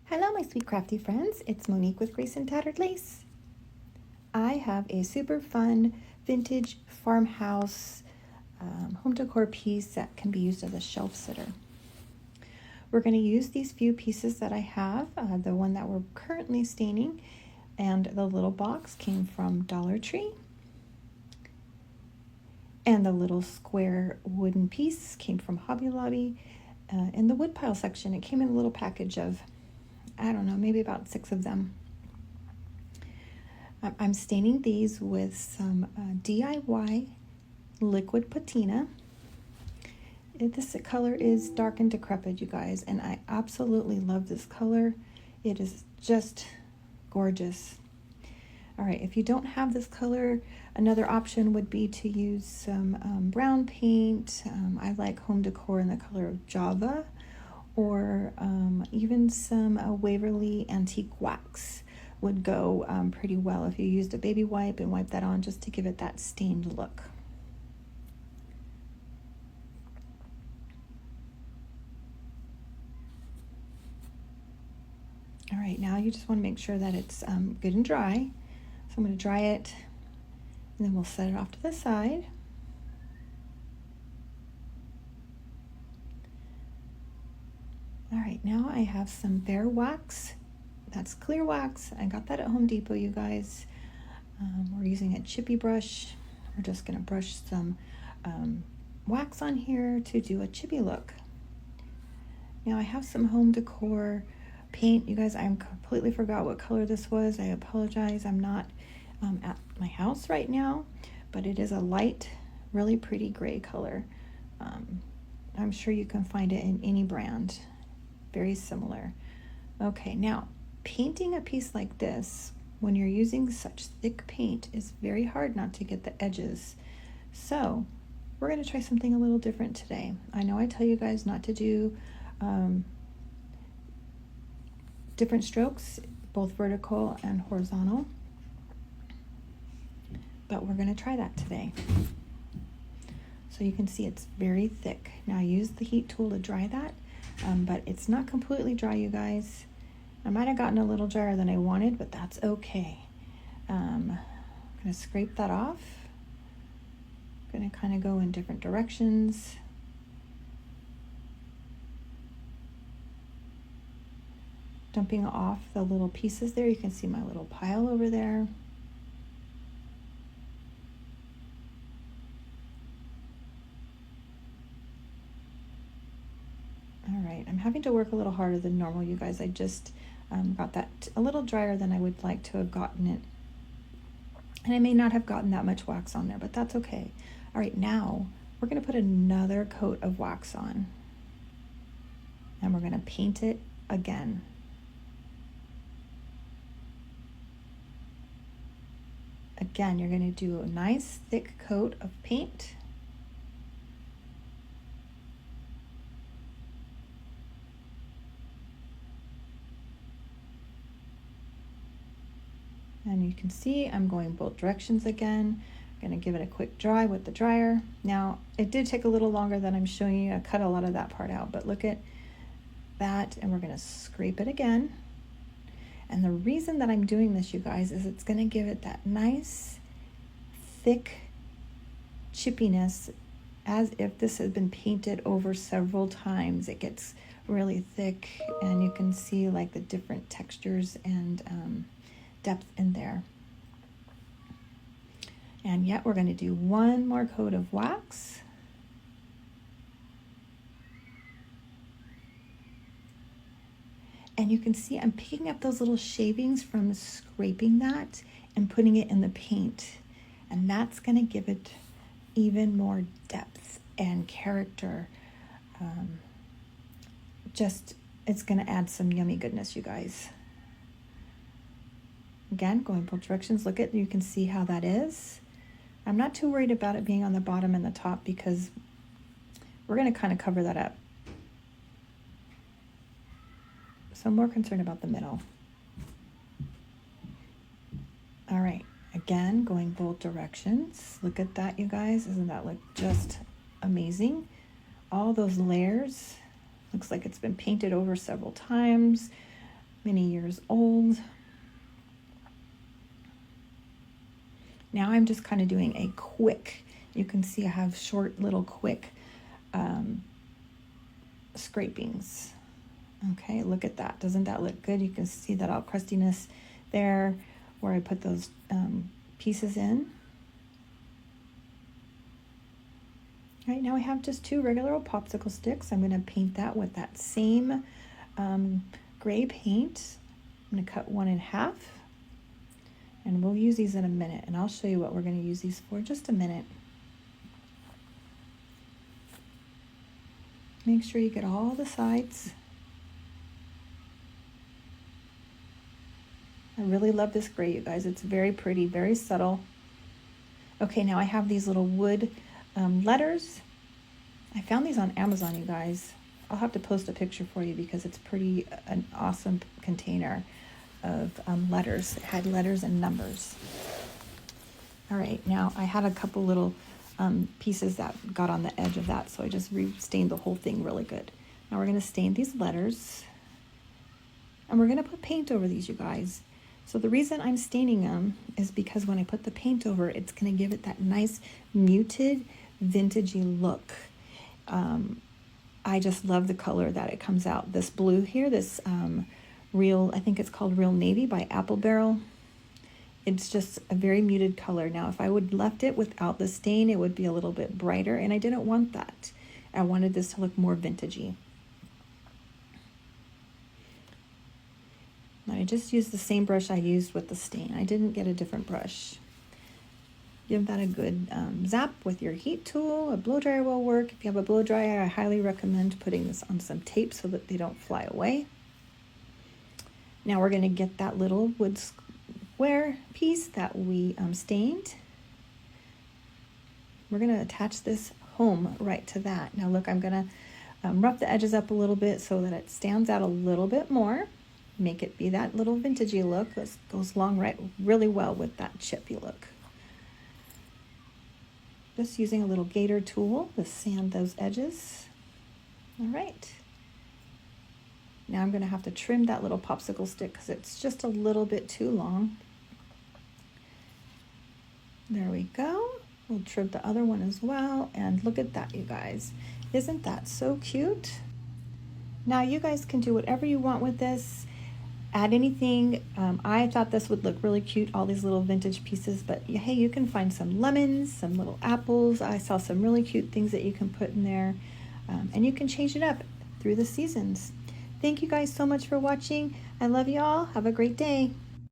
Hello, my sweet crafty friends. It's Monique with Grace and Tattered Lace. I have a super fun vintage farmhouse home decor piece that can be used as a shelf sitter. We're going to use these few pieces that I have. The one that we're currently staining and the little box came from Dollar Tree. And the little square wooden piece came from Hobby Lobby. In the woodpile section, it came in a little package of, I don't know, maybe about 6 of them. I'm staining these with some DIY liquid patina. This color is dark and decrepit, you guys, and I absolutely love this color. It is just gorgeous. All right, if you don't have this color, another option would be to use some brown paint. I like home decor in the color of Java, or even some Waverly antique wax would go pretty well if you used a baby wipe and wipe that on just to give it that stained look. All right, now you just want to make sure that it's good and dry. So I'm going to dry it, and then we'll set it off to the side. All right, now I have some bare wax. That's clear wax. I got that at Home Depot, you guys. We're using a chippy brush. We're just going to brush some wax on here to do a chippy look. Now I have some home decor paint. You guys, I completely forgot what color this was. I apologize. I'm not at my house right now, but it is a light, really pretty gray color. I'm sure you can find it in any brand. Very similar. Okay, now painting a piece like this, when you're using such thick paint, is very hard not to get the edges. So we're going to try something a little different today. I know I tell you guys not to do different strokes, both vertical and horizontal, but we're going to try that today. So you can see it's very thick. Now use the heat tool to dry that, but it's not completely dry, you guys. I might have gotten a little drier than I wanted, but that's okay. I'm going to scrape that off. I'm going to kind of go in different directions. Dumping off the little pieces there. You can see my little pile over there. All right, I'm having to work a little harder than normal, you guys. I just got that a little drier than I would like to have gotten it. And I may not have gotten that much wax on there, but that's okay. All right, now we're going to put another coat of wax on. And we're going to paint it again. Again, you're going to do a nice thick coat of paint. And you can see I'm going both directions again. I'm going to give it a quick dry with the dryer. Now, it did take a little longer than I'm showing you. I cut a lot of that part out, but look at that, and we're going to scrape it again. And the reason that I'm doing this, you guys, is it's going to give it that nice, thick chippiness, as if this has been painted over several times. It gets really thick, and you can see like the different textures and depth in there. And yet we're going to do one more coat of wax. And you can see I'm picking up those little shavings from scraping that and putting it in the paint. And that's going to give it even more depth and character. It's going to add some yummy goodness, you guys. Again, going both directions. Look at, you can see how that is. I'm not too worried about it being on the bottom and the top because we're going to kind of cover that up. So I'm more concerned about the middle. All right, again, going both directions. Look at that, you guys. Doesn't that look just amazing? All those layers. Looks like it's been painted over several times. many years old. Now I'm just kind of doing a quick, you can see I have short little quick scrapings. Okay, look at that. Doesn't that look good? You can see that all crustiness there where I put those pieces in. All right, now I have just 2 regular old popsicle sticks. I'm going to paint that with that same gray paint. I'm going to cut one in half, and we'll use these in a minute, and I'll show you what we're going to use these for in just a minute. Make sure you get all the sides. I really love this gray, you guys. It's very pretty, very subtle. Okay, now I have these little wood letters. I found these on Amazon, you guys. I'll have to post a picture for you because it's pretty an awesome container of letters. It had letters and numbers. All right, now I had a couple little pieces that got on the edge of that, so I just stained the whole thing really good. Now we're going to stain these letters, and we're going to put paint over these, you guys. So the reason I'm staining them is because when I put the paint over, it's going to give it that nice muted vintagey look. I just love the color that it comes out. This blue here, this real, I think it's called Real Navy by Apple Barrel. It's just a very muted color. Now, if I would left it without the stain, it would be a little bit brighter, and I didn't want that. I wanted this to look more vintagey. I just used the same brush I used with the stain. I didn't get a different brush. Give that a good zap with your heat tool. A blow dryer will work. If you have a blow dryer, I highly recommend putting this on some tape so that they don't fly away. Now we're going to get that little wood square piece that we stained. We're going to attach this home right to that. Now look, I'm going to rough the edges up a little bit so that it stands out a little bit more. Make it be that little vintagey look. This goes along really well with that chippy look. Just using a little gator tool to sand those edges. All right. Now I'm going to have to trim that little popsicle stick because it's just a little bit too long. There we go. We'll trim the other one as well. And look at that, you guys. Isn't that so cute? Now you guys can do whatever you want with this. Add anything. I thought this would look really cute, all these little vintage pieces, but hey, you can find some lemons, some little apples. I saw some really cute things that you can put in there, and you can change it up through the seasons. Thank you guys so much for watching. I love you all. Have a great day.